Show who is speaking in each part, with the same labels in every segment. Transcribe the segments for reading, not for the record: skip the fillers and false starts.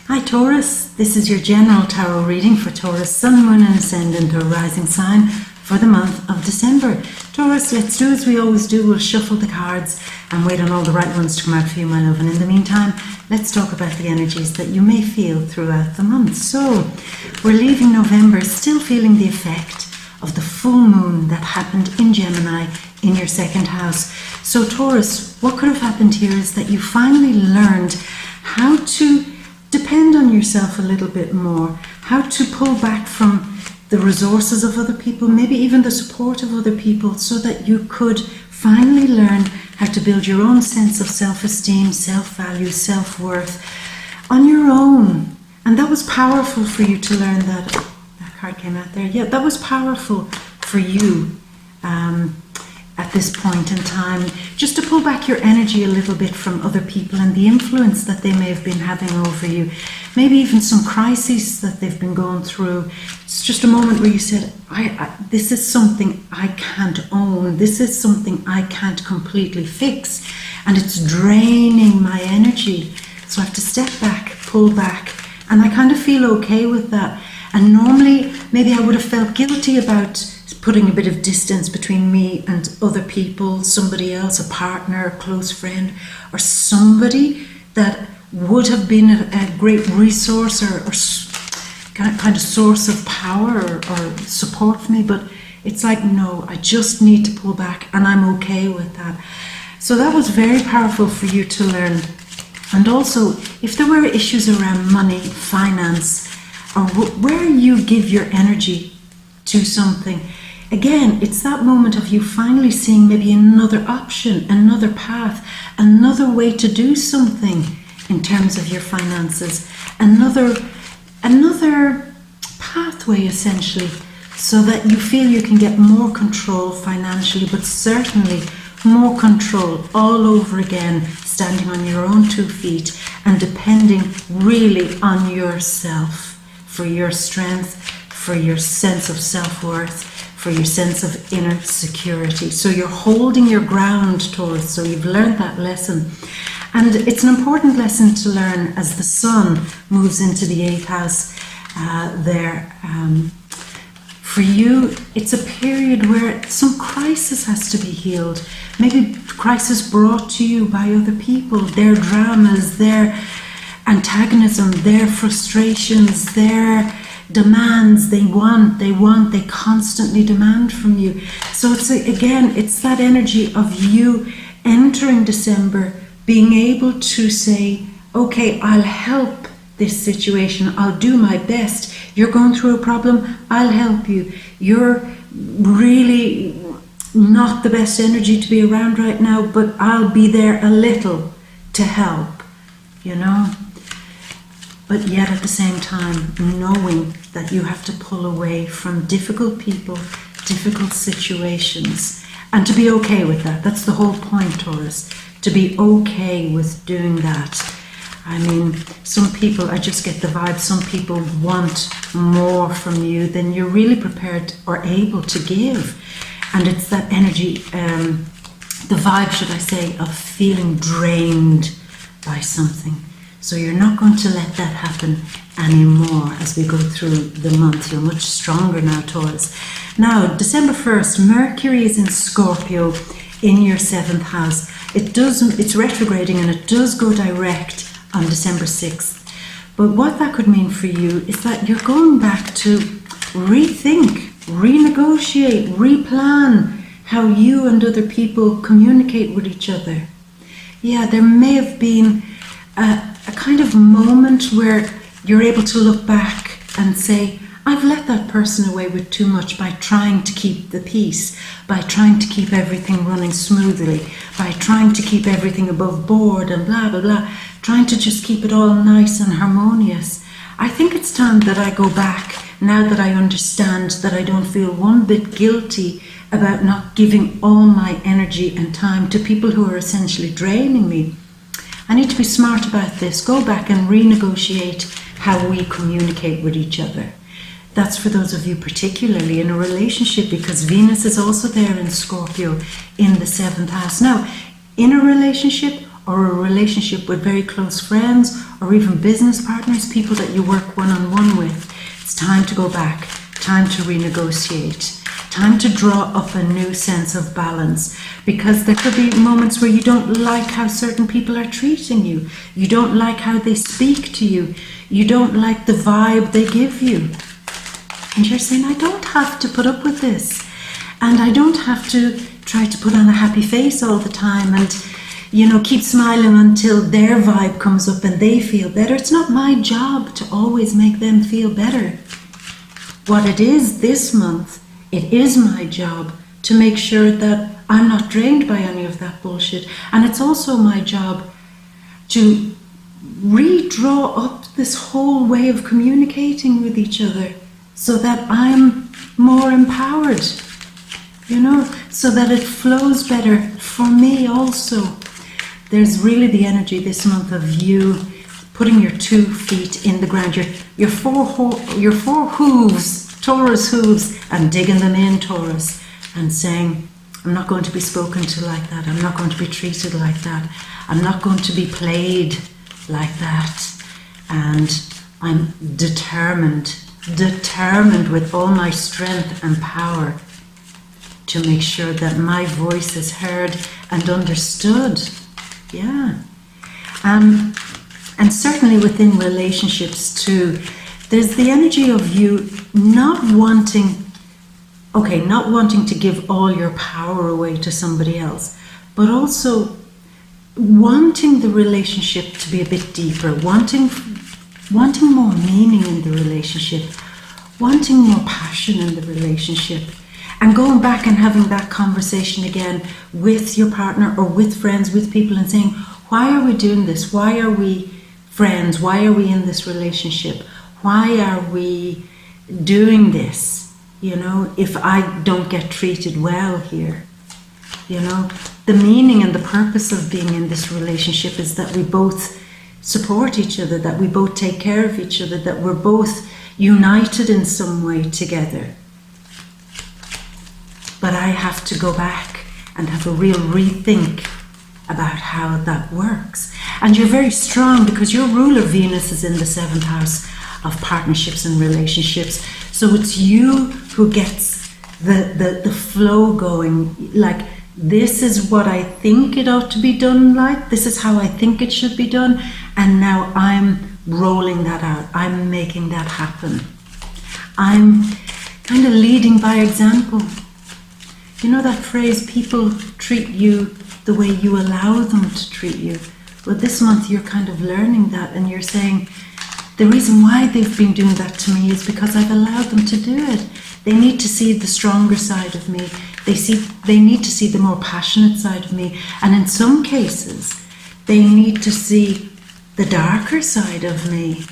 Speaker 1: Hi Taurus, this is your general tarot reading for Taurus, Sun, Moon and Ascendant or Rising sign for the month of December. Taurus, let's do as we always do, we'll shuffle the cards and wait on all the right ones to come out for you, my love. And in the meantime, let's talk about the energies that you may feel throughout the month. So, we're leaving November still feeling the effect of the full moon that happened in Gemini in your second house. So Taurus, what could have happened here is that you finally learned how to depend on yourself a little bit more, how to pull back from the resources of other people, maybe even the support of other people, so that you could finally learn how to build your own sense of self-esteem, self-value, self-worth on your own. And that was powerful for you to learn that. That card came out there. Yeah, that was powerful for you at this point in time, just to pull back your energy a little bit from other people and the influence that they may have been having over you. Maybe even some crises that they've been going through. It's just a moment where you said, this is something I can't own. This is something I can't completely fix. And it's draining my energy. So I have to step back, pull back. And I kind of feel okay with that. And normally, maybe I would have felt guilty about putting a bit of distance between me and other people, somebody else, a partner, a close friend, or somebody that would have been a great resource or kind of source of power or support for me. But it's like, no, I just need to pull back, and I'm okay with that. So that was very powerful for you to learn. And also, if there were issues around money, finance, or where you give your energy to something, again, it's that moment of you finally seeing maybe another option, another path, another way to do something in terms of your finances, another pathway essentially, so that you feel you can get more control financially, but certainly more control all over again, standing on your own 2 feet and depending really on yourself for your strength, for your sense of self-worth, for your sense of inner security. So you're holding your ground, Taurus, so you've learned that lesson. And it's an important lesson to learn as the sun moves into the 8th house there. For you, it's a period where some crisis has to be healed. Maybe crisis brought to you by other people, their dramas, their antagonism, their frustrations, their demands. They constantly demand from you. So it's again, it's that energy of you entering December, being able to say, okay, I'll help this situation, I'll do my best. You're going through a problem, I'll help you. You're really not the best energy to be around right now, but I'll be there a little to help, you know. But yet at the same time, knowing that you have to pull away from difficult people, difficult situations, and to be okay with that. That's the whole point, Taurus, to be okay with doing that. I mean, some people, I just get the vibe, some people want more from you than you're really prepared or able to give. And it's that energy, the vibe, should I say, of feeling drained by something. So you're not going to let that happen anymore as we go through the month. You're much stronger now, Taurus. Now, December 1st, Mercury is in Scorpio in your 7th house. It's retrograding and it does go direct on December 6th. But what that could mean for you is that you're going back to rethink, renegotiate, replan how you and other people communicate with each other. Yeah, there may have been a kind of moment where you're able to look back and say, I've let that person away with too much by trying to keep the peace, by trying to keep everything running smoothly, by trying to keep everything above board and blah, blah, blah, trying to just keep it all nice and harmonious. I think it's time that I go back, now that I understand that I don't feel one bit guilty about not giving all my energy and time to people who are essentially draining me. I need to be smart about this. Go back and renegotiate how we communicate with each other. That's for those of you particularly in a relationship, because Venus is also there in Scorpio in the 7th house. Now, in a relationship or a relationship with very close friends or even business partners, people that you work one-on-one with, it's time to go back, time to renegotiate, time to draw up a new sense of balance, because there could be moments where you don't like how certain people are treating you. You don't like how they speak to you. You don't like the vibe they give you. And you're saying, I don't have to put up with this. And I don't have to try to put on a happy face all the time and, keep smiling until their vibe comes up and they feel better. It's not my job to always make them feel better. What it is this month, it is my job to make sure that I'm not drained by any of that bullshit. And it's also my job to redraw up this whole way of communicating with each other so that I'm more empowered, so that it flows better for me also. There's really the energy this month of you putting your 2 feet in the ground, your four hooves, Taurus hooves, and digging them in, Taurus, and saying, I'm not going to be spoken to like that. I'm not going to be treated like that. I'm not going to be played like that. And I'm determined with all my strength and power to make sure that my voice is heard and understood. Yeah. And certainly within relationships too, there's the energy of you not wanting to give all your power away to somebody else, but also wanting the relationship to be a bit deeper, wanting more meaning in the relationship, wanting more passion in the relationship, and going back and having that conversation again with your partner or with friends, with people, and saying, why are we doing this? Why are we friends? Why are we in this relationship? Why are we doing this? If I don't get treated well here, the meaning and the purpose of being in this relationship is that we both support each other, that we both take care of each other, that we're both united in some way together. But I have to go back and have a real rethink about how that works. And you're very strong because your ruler Venus is in the 7th house of partnerships and relationships. So it's you who gets the flow going. Like, this is what I think it ought to be done like. This is how I think it should be done. And now I'm rolling that out. I'm making that happen. I'm kind of leading by example. That phrase, people treat you the way you allow them to treat you. Well, this month you're kind of learning that, and you're saying, the reason why they've been doing that to me is because I've allowed them to do it. They need to see the stronger side of me. They need to see the more passionate side of me. And in some cases, they need to see the darker side of me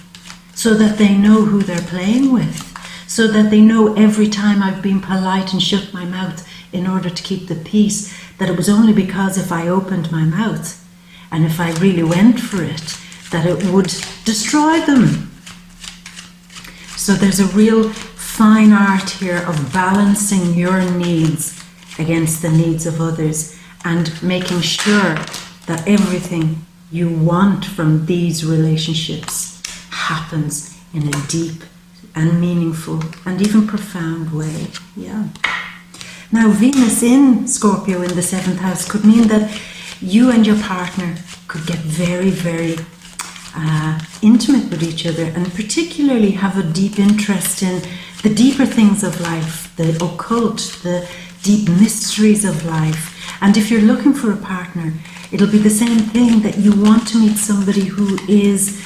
Speaker 1: so that they know who they're playing with, so that they know every time I've been polite and shut my mouth in order to keep the peace, that it was only because if I opened my mouth and if I really went for it, that it would destroy them. So there's a real fine art here of balancing your needs against the needs of others and making sure that everything you want from these relationships happens in a deep and meaningful and even profound way. Yeah. Now, Venus in Scorpio in the 7th house could mean that you and your partner could get very, very intimate with each other, and particularly have a deep interest in the deeper things of life, the occult, the deep mysteries of life. And if you're looking for a partner, it'll be the same thing, that you want to meet somebody who is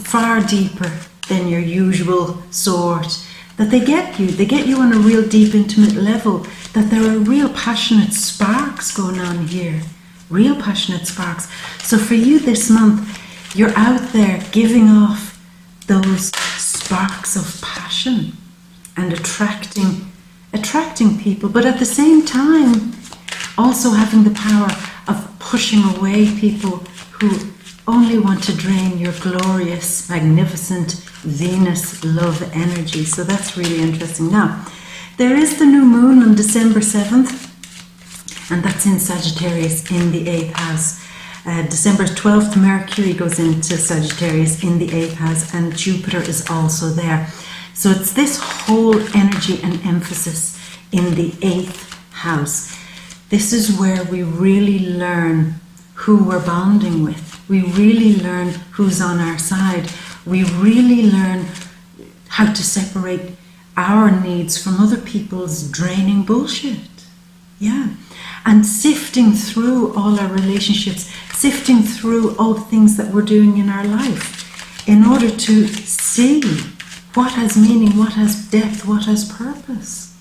Speaker 1: far deeper than your usual sort, that they get you on a real deep intimate level, that there are real passionate sparks going on here, real passionate sparks. So for you this month, you're out there giving off those sparks of passion and attracting people, but at the same time also having the power of pushing away people who only want to drain your glorious, magnificent Venus love energy. So that's really interesting. Now, there is the new moon on December 7th, and that's in Sagittarius in the 8th house. December 12th, Mercury goes into Sagittarius in the 8th house, and Jupiter is also there. So it's this whole energy and emphasis in the 8th house. This is where we really learn who we're bonding with. We really learn who's on our side. We really learn how to separate our needs from other people's draining bullshit. Yeah. And sifting through all our relationships, sifting through all the things that we're doing in our life in order to see what has meaning, what has depth, what has purpose,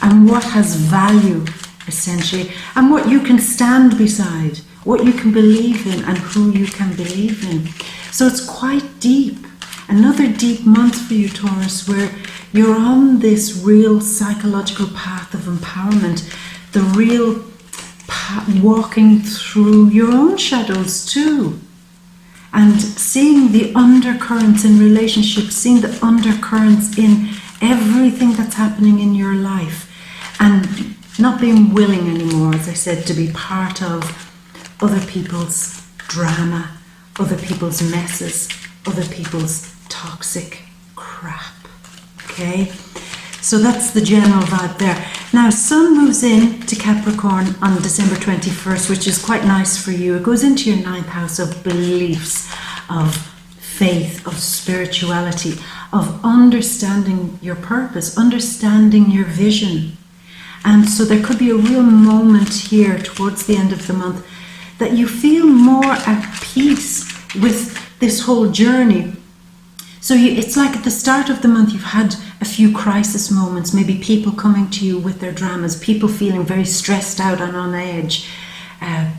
Speaker 1: and what has value, essentially, and what you can stand beside, what you can believe in, and who you can believe in. So it's quite deep. Another deep month for you, Taurus, where you're on this real psychological path of empowerment, the real walking through your own shadows too, and seeing the undercurrents in relationships, seeing the undercurrents in everything that's happening in your life, and not being willing anymore, as I said, to be part of other people's drama, other people's messes, other people's toxic crap. Okay? So that's the general vibe there. Now, Sun moves in to Capricorn on December 21st, which is quite nice for you. It goes into your 9th house of beliefs, of faith, of spirituality, of understanding your purpose, understanding your vision. And so there could be a real moment here towards the end of the month that you feel more at peace with this whole journey. So it's like at the start of the month you've had a few crisis moments, maybe people coming to you with their dramas, people feeling very stressed out and on edge,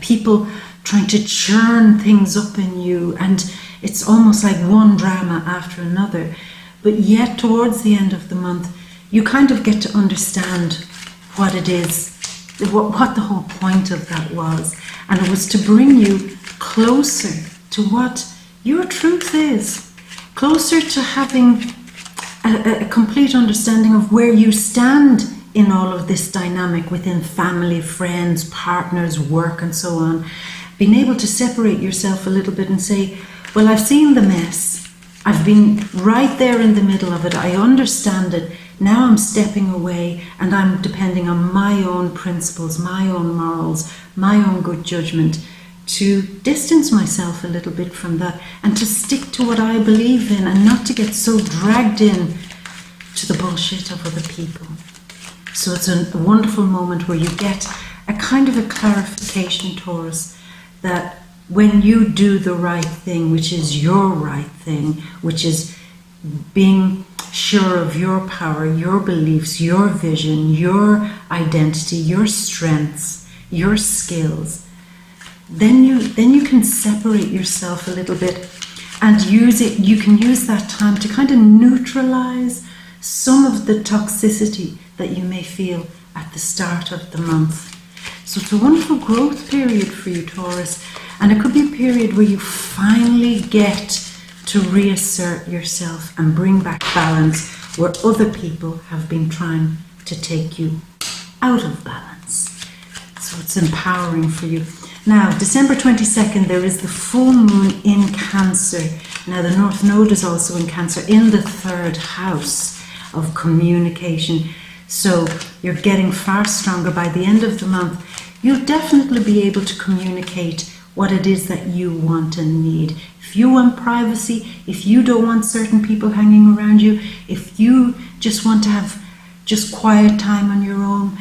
Speaker 1: people trying to churn things up in you, and it's almost like one drama after another. But yet towards the end of the month you kind of get to understand what it is, what the whole point of that was, and it was to bring you closer to what your truth is, closer to having a complete understanding of where you stand in all of this dynamic within family, friends, partners, work, and so on. Being able to separate yourself a little bit and say, well, I've seen the mess. I've been right there in the middle of it. I understand it. Now I'm stepping away and I'm depending on my own principles, my own morals, my own good judgment, to distance myself a little bit from that and to stick to what I believe in and not to get so dragged in to the bullshit of other people. So it's a wonderful moment where you get a kind of a clarification, Taurus, that when you do the right thing, which is your right thing, which is being sure of your power, your beliefs, your vision, your identity, your strengths, your skills, then you can separate yourself a little bit and use it. You can use that time to kind of neutralize some of the toxicity that you may feel at the start of the month. So it's a wonderful growth period for you, Taurus, and it could be a period where you finally get to reassert yourself and bring back balance where other people have been trying to take you out of balance. So it's empowering for you. Now, December 22nd, there is the full moon in Cancer. Now, the North Node is also in Cancer, in the 3rd house of communication. So you're getting far stronger by the end of the month. You'll definitely be able to communicate what it is that you want and need. If you want privacy, if you don't want certain people hanging around you, if you just want to have just quiet time on your own,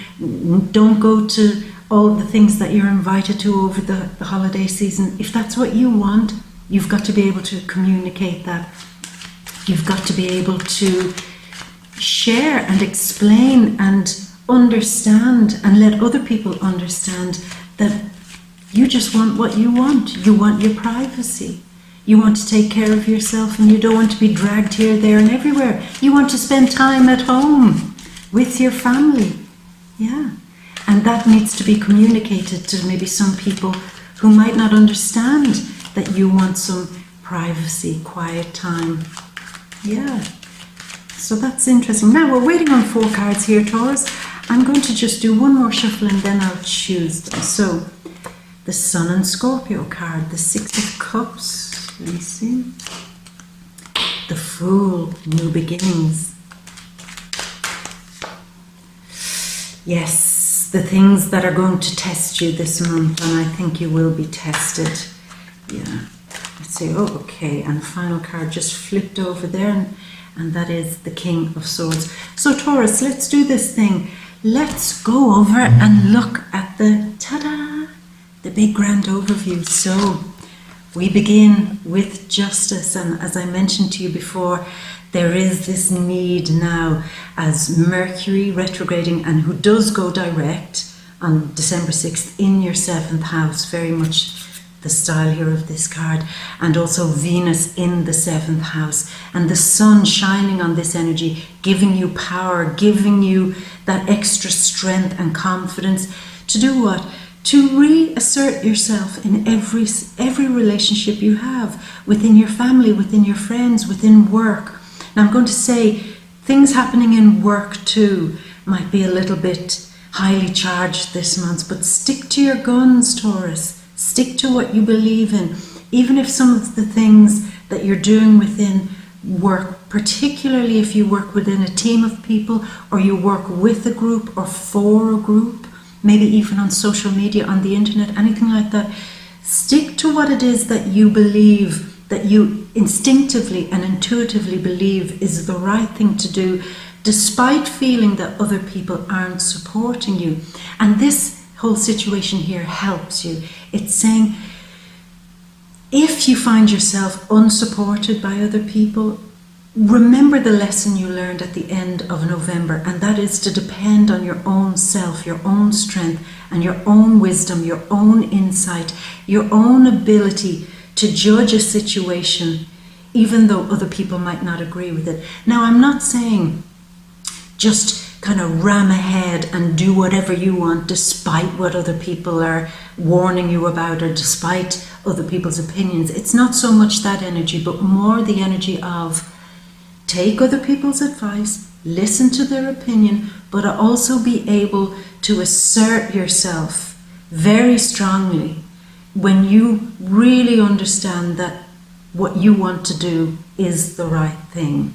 Speaker 1: don't go to all the things that you're invited to over the holiday season. If that's what you want, you've got to be able to communicate that. You've got to be able to share and explain and understand and let other people understand that you just want what you want. You want your privacy. You want to take care of yourself and you don't want to be dragged here, there and everywhere. You want to spend time at home with your family. Yeah. And that needs to be communicated to maybe some people who might not understand that you want some privacy, quiet time. Yeah. So that's interesting. Now we're waiting on 4 cards here, Taurus. I'm going to just do one more shuffle and then I'll choose them. So the Sun and Scorpio card, the Six of Cups, let me see, the Fool, new beginnings. Yes, the things that are going to test you this month, and I think you will be tested. Yeah, let's see, oh, okay, and the final card just flipped over there, and that is the King of Swords. So Taurus, let's do this thing. Let's go over and look at the, ta-da, the big grand overview. So we begin with justice, and as I mentioned to you before, there is this need now as Mercury retrograding, and who does go direct on December 6th in your 7th house, very much the style here of this card, and also Venus in the 7th house, and the Sun shining on this energy, giving you power, giving you that extra strength and confidence to do what? To reassert yourself in every relationship you have, within your family, within your friends, within work. Now I'm going to say things happening in work too might be a little bit highly charged this month, but stick to your guns, Taurus. Stick to what you believe in, even if some of the things that you're doing within work, particularly if you work within a team of people, or you work with a group or for a group, maybe even on social media, on the internet, anything like that, stick to what it is that you believe, that you instinctively and intuitively believe is the right thing to do, despite feeling that other people aren't supporting you. And this whole situation here helps you. It's saying, if you find yourself unsupported by other people, remember the lesson you learned at the end of November, and that is to depend on your own self, your own strength, and your own wisdom, your own insight, your own ability to judge a situation, even though other people might not agree with it. Now, I'm not saying just kind of ram ahead and do whatever you want despite what other people are warning you about, or despite other people's opinions. It's not so much that energy, but more the energy of take other people's advice, listen to their opinion, but also be able to assert yourself very strongly when you really understand that what you want to do is the right thing.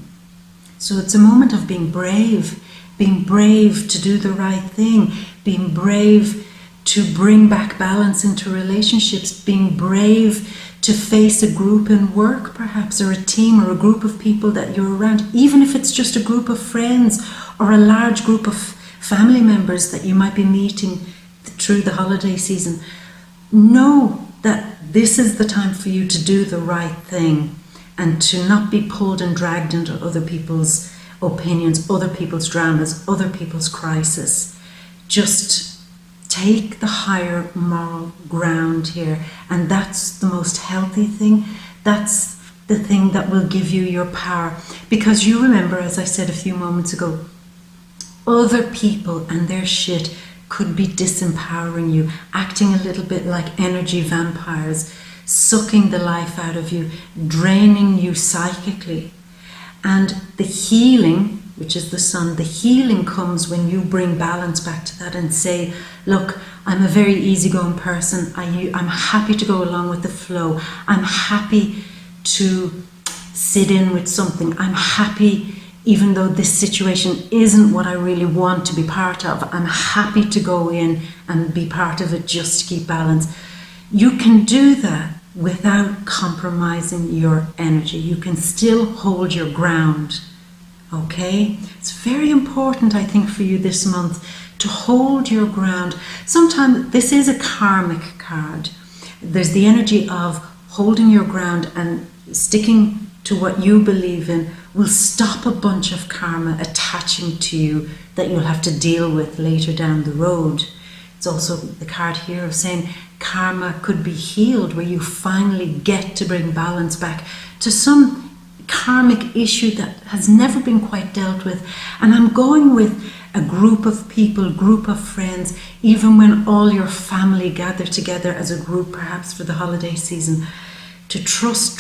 Speaker 1: So it's a moment of being brave to do the right thing, being brave to bring back balance into relationships, being brave to face a group in work perhaps, or a team or a group of people that you're around, even if it's just a group of friends or a large group of family members that you might be meeting through the holiday season. Know that this is the time for you to do the right thing and to not be pulled and dragged into other people's opinions, other people's dramas, other people's crisis. Just take the higher moral ground here, and that's the most healthy thing. That's the thing that will give you your power, because you remember, as I said a few moments ago, other people and their shit could be disempowering you, acting a little bit like energy vampires, sucking the life out of you, draining you psychically. And the healing, which is the Sun, the healing comes when you bring balance back to that and say, look, I'm a very easygoing person. I'm happy to go along with the flow. I'm happy to sit in with something. I'm happy, even though this situation isn't what I really want to be part of, I'm happy to go in and be part of it just to keep balance. You can do that without compromising your energy. You can still hold your ground, okay? It's very important, I think, for you this month to hold your ground. Sometimes this is a karmic card. There's the energy of holding your ground and sticking to what you believe in will stop a bunch of karma attaching to you that you'll have to deal with later down the road. It's also the card here of saying karma could be healed, where you finally get to bring balance back to some karmic issue that has never been quite dealt with. And I'm going with a group of people, group of friends, even when all your family gather together as a group, perhaps for the holiday season, to trust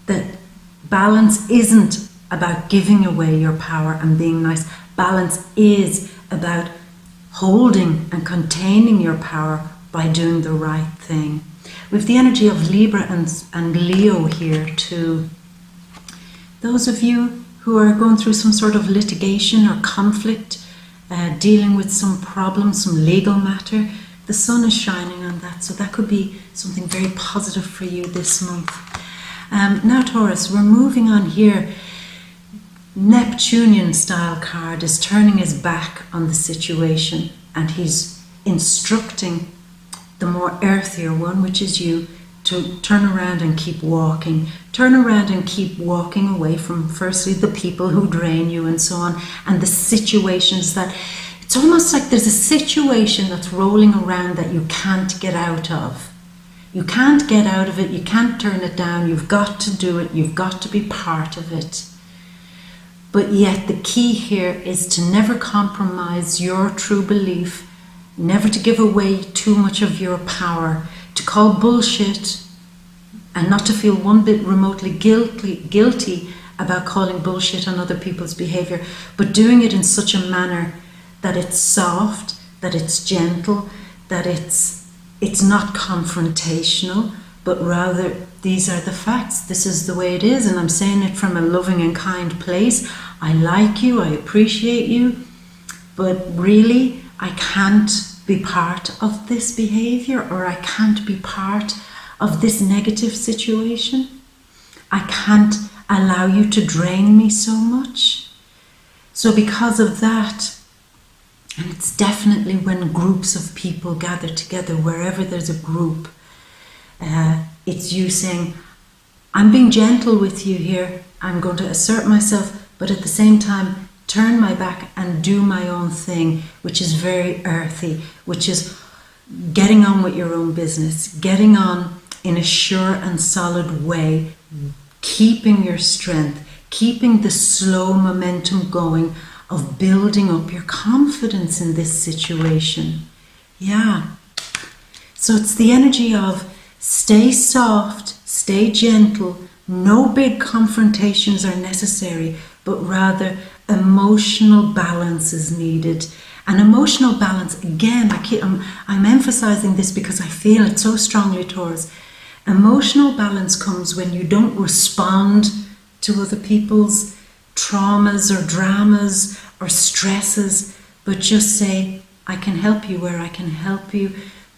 Speaker 1: that balance isn't about giving away your power and being nice. Balance is about holding and containing your power by doing the right thing. With the energy of Libra and Leo here too. Those of you who are going through some sort of litigation or conflict, dealing with some problem, some legal matter, the sun is shining on that, so that could be something very positive for you this month. Now Taurus, we're moving on here. Neptunian style card is turning his back on the situation, and he's instructing the more earthier one, which is you, to turn around and keep walking. Turn around and keep walking away from, firstly, the people who drain you and so on, and the situations that, it's almost like there's a situation that's rolling around that you can't get out of. You can't get out of it, you can't turn it down, you've got to do it, you've got to be part of it. But yet the key here is to never compromise your true belief, never to give away too much of your power, to call bullshit and not to feel one bit remotely guilty about calling bullshit on other people's behavior, but doing it in such a manner that it's soft, that it's gentle, that it's not confrontational, but rather these are the facts, this is the way it is, and I'm saying it from a loving and kind place. I like you, I appreciate you, but really I can't be part of this behavior, or I can't be part of this negative situation. I can't allow you to drain me so much. So because of that, and it's definitely when groups of people gather together, wherever there's a group, it's you saying, I'm being gentle with you here, I'm going to assert myself, but at the same time turn my back and do my own thing, which is very earthy, which is getting on with your own business, getting on in a sure and solid way, keeping your strength, keeping the slow momentum going of building up your confidence in this situation. Yeah. So it's the energy of stay soft, stay gentle, no big confrontations are necessary, but rather emotional balance is needed. And emotional balance, again, I'm emphasizing this because I feel it so strongly, Taurus. Emotional balance comes when you don't respond to other people's traumas or dramas or stresses, but just say, I can help you where I can help you,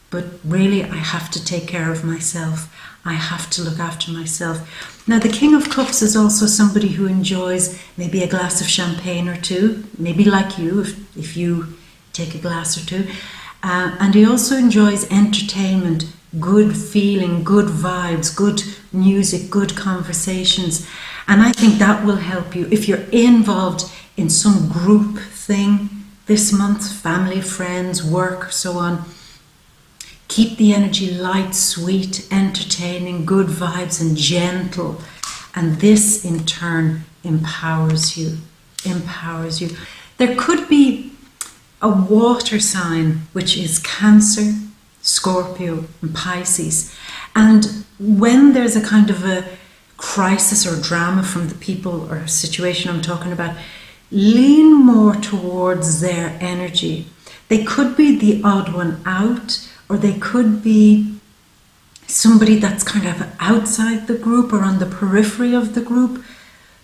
Speaker 1: but really I have to take care of myself. I have to look after myself. Now the King of Cups is also somebody who enjoys maybe a glass of champagne or two, maybe like you, if you take a glass or two. And he also enjoys entertainment, good feeling, good vibes, good music, good conversations. And I think that will help you if you're involved in some group thing this month, family, friends, work, so on. Keep the energy light, sweet, entertaining, good vibes and gentle. And this in turn empowers you. There could be a water sign, which is Cancer, Scorpio and Pisces. And when there's a kind of a crisis or drama from the people or situation I'm talking about, lean more towards their energy. They could be the odd one out, or they could be somebody that's kind of outside the group or on the periphery of the group.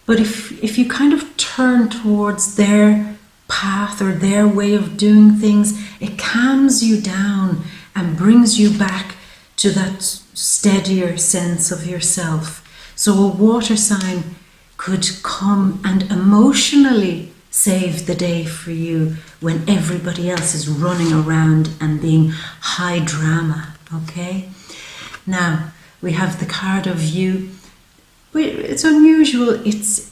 Speaker 1: But if you kind of turn towards their path or their way of doing things, it calms you down and brings you back to that steadier sense of yourself. So a water sign could come and emotionally save the day for you when everybody else is running around and being high drama, okay? Now, we have the card of you. It's unusual. It's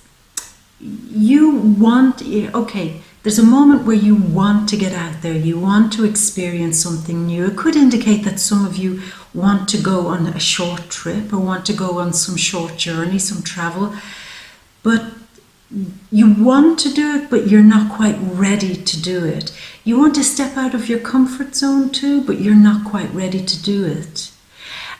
Speaker 1: you want, okay, there's a moment where you want to get out there. You want to experience something new. It could indicate that some of you want to go on a short trip or want to go on some short journey, some travel. But you want to do it, but you're not quite ready to do it. You want to step out of your comfort zone too, but you're not quite ready to do it.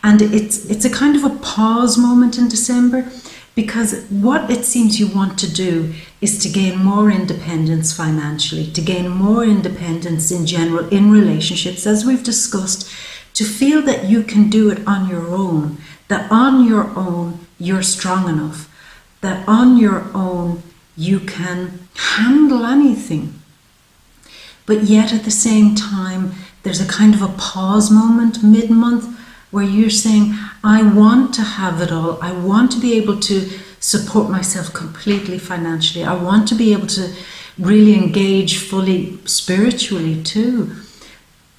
Speaker 1: And it's a kind of a pause moment in December. Because what it seems you want to do is to gain more independence financially, to gain more independence in general in relationships, as we've discussed, to feel that you can do it on your own, that on your own you're strong enough, that on your own you can handle anything. But yet at the same time, there's a kind of a pause moment mid-month where you're saying, I want to have it all. I want to be able to support myself completely financially. I want to be able to really engage fully spiritually too.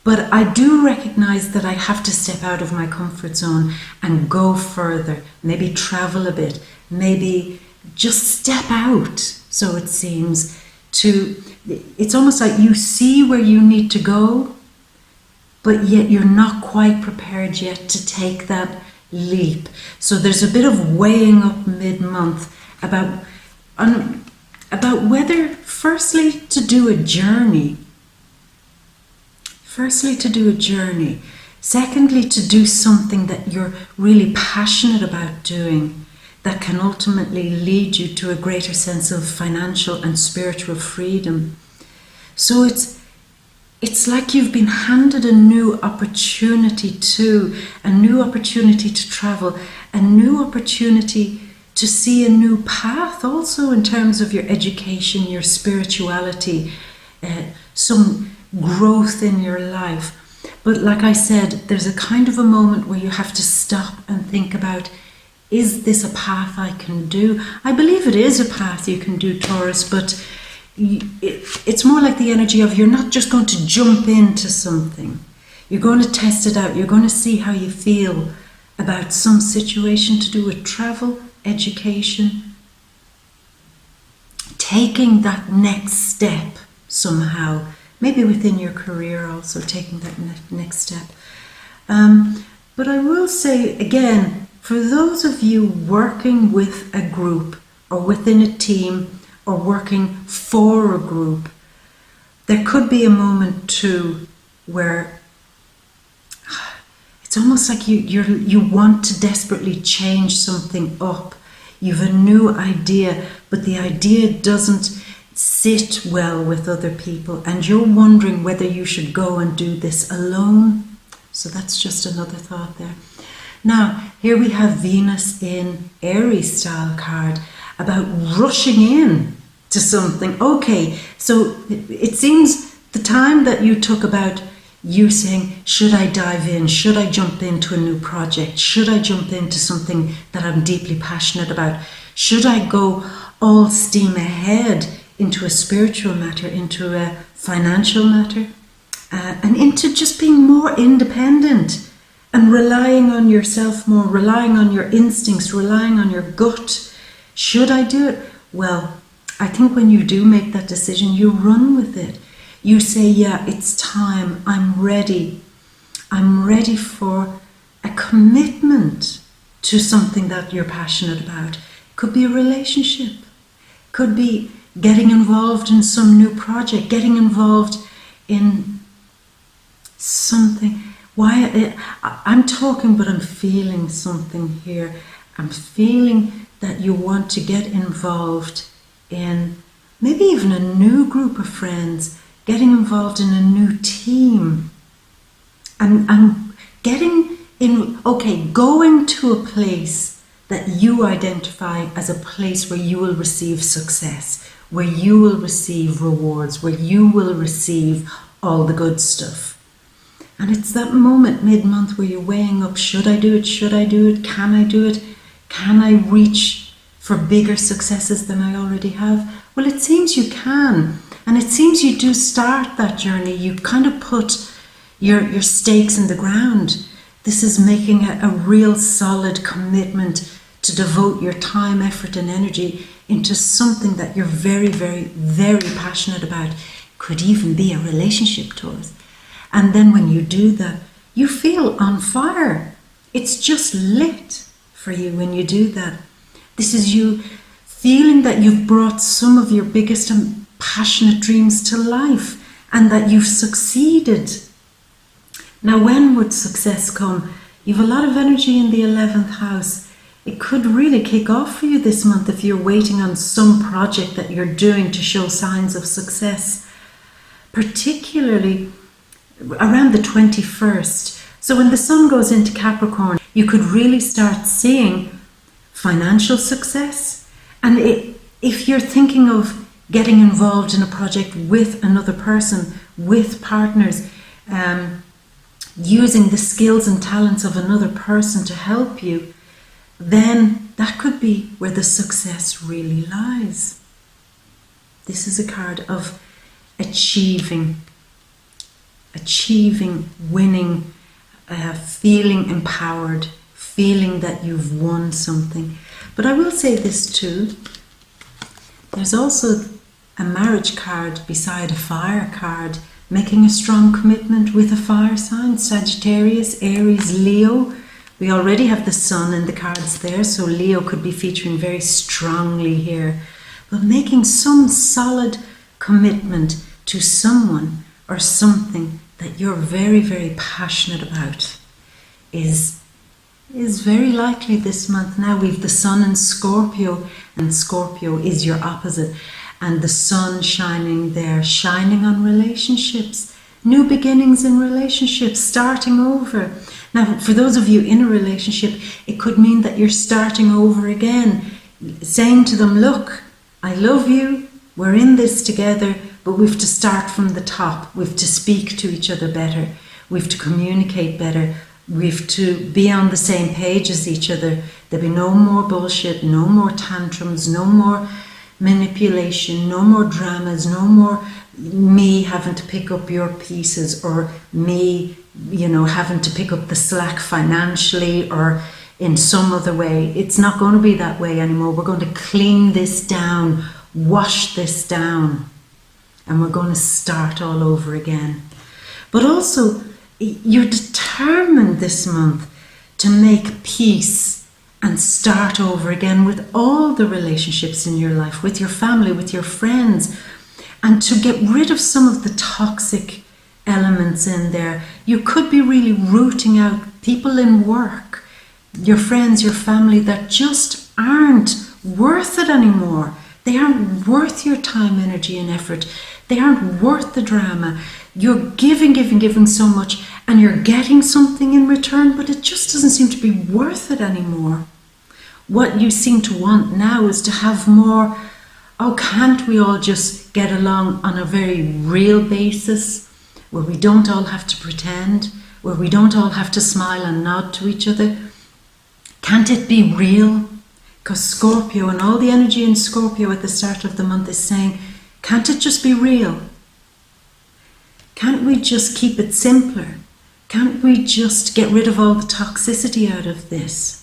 Speaker 1: But I do recognize that I have to step out of my comfort zone and go further, maybe travel a bit, maybe just step out, so it seems, it's almost like you see where you need to go, but yet you're not quite prepared yet to take that leap. So there's a bit of weighing up mid-month about whether, firstly, to do a journey. Secondly, to do something that you're really passionate about doing, that can ultimately lead you to a greater sense of financial and spiritual freedom. So it's like you've been handed a new opportunity to travel, a new opportunity to see a new path also in terms of your education, your spirituality, some growth in your life. But like I said, there's a kind of a moment where you have to stop and think about, is this a path I can do? I believe it is a path you can do, Taurus, but it's more like the energy of you're not just going to jump into something. You're going to test it out. You're going to see how you feel about some situation to do with travel, education, taking that next step somehow, maybe within your career also, taking that next step. But I will say again, for those of you working with a group or within a team or working for a group, there could be a moment too where it's almost like you want to desperately change something up. You've a new idea, but the idea doesn't sit well with other people, and you're wondering whether you should go and do this alone. So that's just another thought there. Now, here we have Venus in Aries style card about rushing in to something. Okay, so it seems the time that you took about you saying, should I dive in? Should I jump into a new project? Should I jump into something that I'm deeply passionate about? Should I go all steam ahead into a spiritual matter, into a financial matter, and into just being more independent and relying on yourself more, relying on your instincts, relying on your gut? Should I do it? Well, I think when you do make that decision, you run with it. You say, yeah, it's time. I'm ready. I'm ready for a commitment to something that you're passionate about. Could be a relationship. Could be getting involved in some new project, getting involved in something. I'm talking, but I'm feeling something here. I'm feeling that you want to get involved in maybe even a new group of friends, getting involved in a new team, and getting in, going to a place that you identify as a place where you will receive success, where you will receive rewards, where you will receive all the good stuff. And it's that moment mid-month where you're weighing up, should I do it? Should I do it? Can I do it? Can I reach for bigger successes than I already have? Well, it seems you can. And it seems you do start that journey. You kind of put your stakes in the ground. This is making a real solid commitment to devote your time, effort and energy into something that you're very, very, very passionate about. Could even be a relationship, Taurus. And then when you do that, you feel on fire. It's just lit for you when you do that. This is you feeling that you've brought some of your biggest and passionate dreams to life and that you've succeeded. Now, when would success come? You've a lot of energy in the 11th house. it could really kick off for you this month if you're waiting on some project that you're doing to show signs of success, particularly around the 21st. So when the sun goes into Capricorn, you could really start seeing financial success. And if you're thinking of getting involved in a project with another person, with partners, using the skills and talents of another person to help you, then that could be where the success really lies. This is a card of achieving, winning, feeling empowered, feeling that you've won something. But I will say this too, there's also a marriage card beside a fire card, making a strong commitment with a fire sign, Sagittarius, Aries, Leo. We already have the sun in the cards there, so Leo could be featuring very strongly here. But making some solid commitment to someone or something that you're very, very passionate about is very likely this month. Now we've the sun in Scorpio, and Scorpio is your opposite. And the sun shining there, shining on relationships, new beginnings in relationships, starting over. Now, for those of you in a relationship, it could mean that you're starting over again, saying to them, look, I love you, we're in this together, but we've to start from the top. We've to speak to each other better. We've to communicate better. We've to be on the same page as each other. There'll be no more bullshit, no more tantrums, no more manipulation, no more dramas, no more me having to pick up your pieces, or me, having to pick up the slack financially or in some other way. It's not going to be that way anymore. We're going to clean this down, wash this down, and we're going to start all over again. But also, you're determined this month to make peace and start over again with all the relationships in your life, with your family, with your friends, and to get rid of some of the toxic elements in there. You could be really rooting out people in work, your friends, your family, that just aren't worth it anymore. They aren't worth your time, energy, and effort. They aren't worth the drama. You're giving so much, and you're getting something in return, but it just doesn't seem to be worth it anymore. What you seem to want now is to have more. Oh, can't we all just get along on a very real basis, where we don't all have to pretend, where we don't all have to smile and nod to each other? Can't it be real? Because Scorpio, and all the energy in Scorpio at the start of the month is saying, can't it just be real? Can't we just keep it simpler? Can't we just get rid of all the toxicity out of this?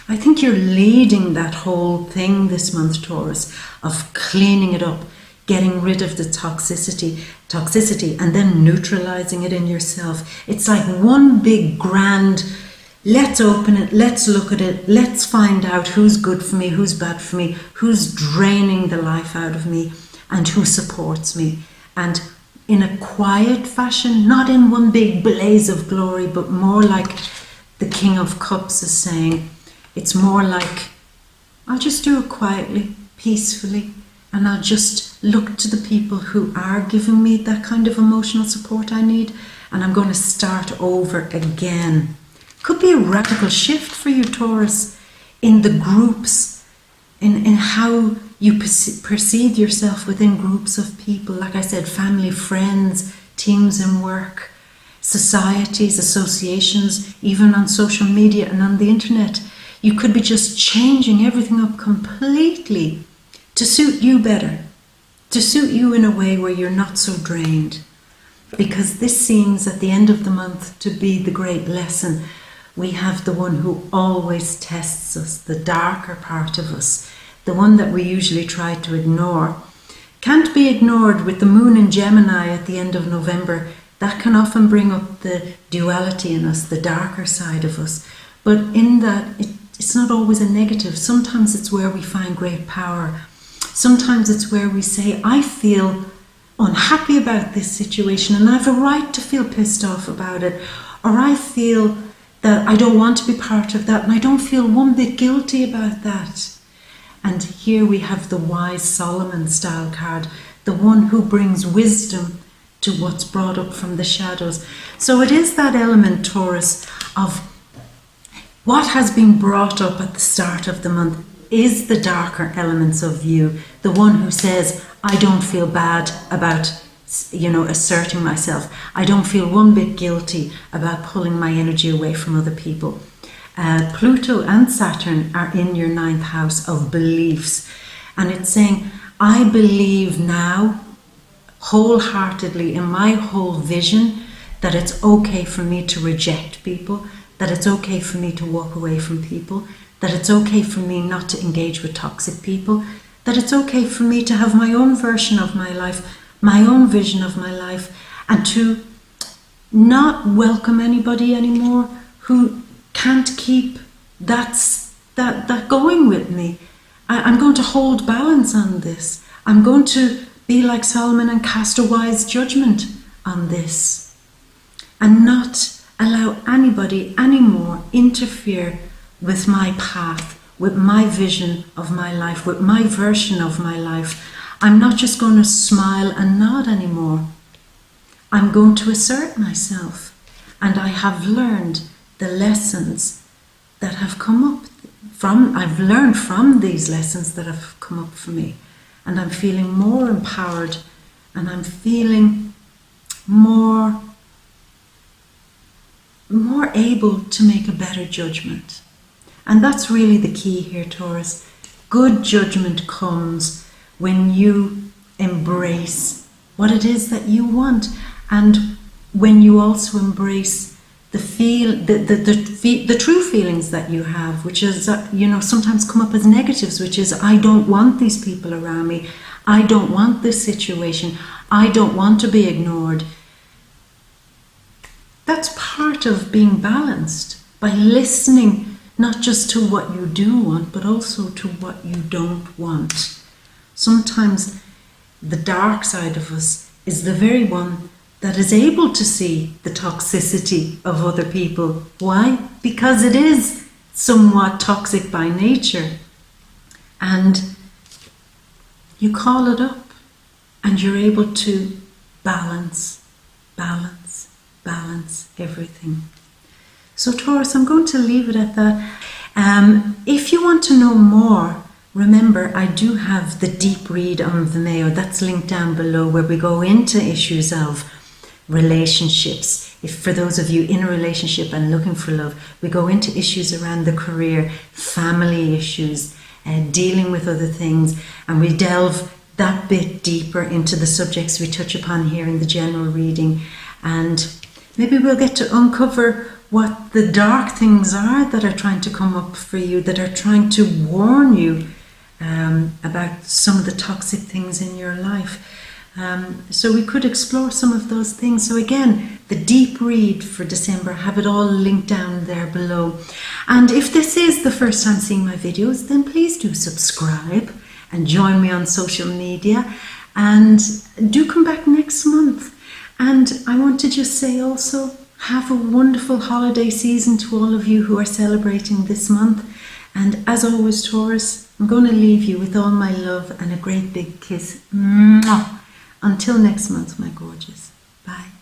Speaker 1: I think you're leading that whole thing this month, Taurus, of cleaning it up, getting rid of the toxicity, and then neutralizing it in yourself. It's like one big grand, let's open it, let's look at it, let's find out who's good for me, who's bad for me, who's draining the life out of me, and who supports me. And in a quiet fashion, not in one big blaze of glory, but more like the King of Cups is saying, it's more like, I'll just do it quietly, peacefully, and I'll just look to the people who are giving me that kind of emotional support I need, and I'm going to start over again. Could be a radical shift for you, Taurus, in the groups, in how you perceive yourself within groups of people. Like I said, family, friends, teams in work, societies, associations, even on social media and on the internet. You could be just changing everything up completely to suit you better, to suit you in a way where you're not so drained. Because this seems at the end of the month to be the great lesson. We have the one who always tests us, the darker part of us, the one that we usually try to ignore. Can't be ignored with the moon in Gemini at the end of November. That can often bring up the duality in us, the darker side of us. But in that, it's not always a negative. Sometimes it's where we find great power. Sometimes it's where we say, I feel unhappy about this situation and I have a right to feel pissed off about it. Or I feel that I don't want to be part of that, and I don't feel one bit guilty about that. And here we have the wise Solomon style card, the one who brings wisdom to what's brought up from the shadows. So it is that element, Taurus, of what has been brought up at the start of the month is the darker elements of you, the one who says, I don't feel bad about, asserting myself. I don't feel one bit guilty about pulling my energy away from other people. Pluto and Saturn are in your 9th house of beliefs. And it's saying, I believe now wholeheartedly in my whole vision that it's okay for me to reject people, that it's okay for me to walk away from people, that it's okay for me not to engage with toxic people, that it's okay for me to have my own version of my life, my own vision of my life, and to not welcome anybody anymore who can't keep that going with me. I'm going to hold balance on this. I'm going to be like Solomon and cast a wise judgment on this, and not allow anybody anymore interfere with my path, with my vision of my life, with my version of my life. I'm not just going to smile and nod anymore. I'm going to assert myself. And I have learned the lessons that have come up I've learned from these lessons that have come up for me. And I'm feeling more empowered, and I'm feeling more able to make a better judgment. And that's really the key here, Taurus. Good judgment comes when you embrace what it is that you want, and when you also embrace the true feelings that you have, which is sometimes come up as negatives, which is, I don't want these people around me, I don't want this situation, I don't want to be ignored. That's part of being balanced, by listening not just to what you do want, but also to what you don't want. Sometimes the dark side of us is the very one that is able to see the toxicity of other people. Why? Because it is somewhat toxic by nature. And you call it up, and you're able to balance everything. So Taurus, I'm going to leave it at that. If you want to know more, remember, I do have the deep read on Vimeo. That's linked down below, where we go into issues of relationships. If for those of you in a relationship and looking for love, we go into issues around the career, family issues, dealing with other things, and we delve that bit deeper into the subjects we touch upon here in the general reading. And maybe we'll get to uncover what the dark things are that are trying to come up for you, that are trying to warn you about some of the toxic things in your life. So we could explore some of those things. So again, the deep read for December, I have it all linked down there below. And if this is the first time seeing my videos, then please do subscribe and join me on social media, and do come back next month. And I want to just say also, have a wonderful holiday season to all of you who are celebrating this month. And as always, Taurus, I'm going to leave you with all my love and a great big kiss. Mwah! Until next month, my gorgeous. Bye.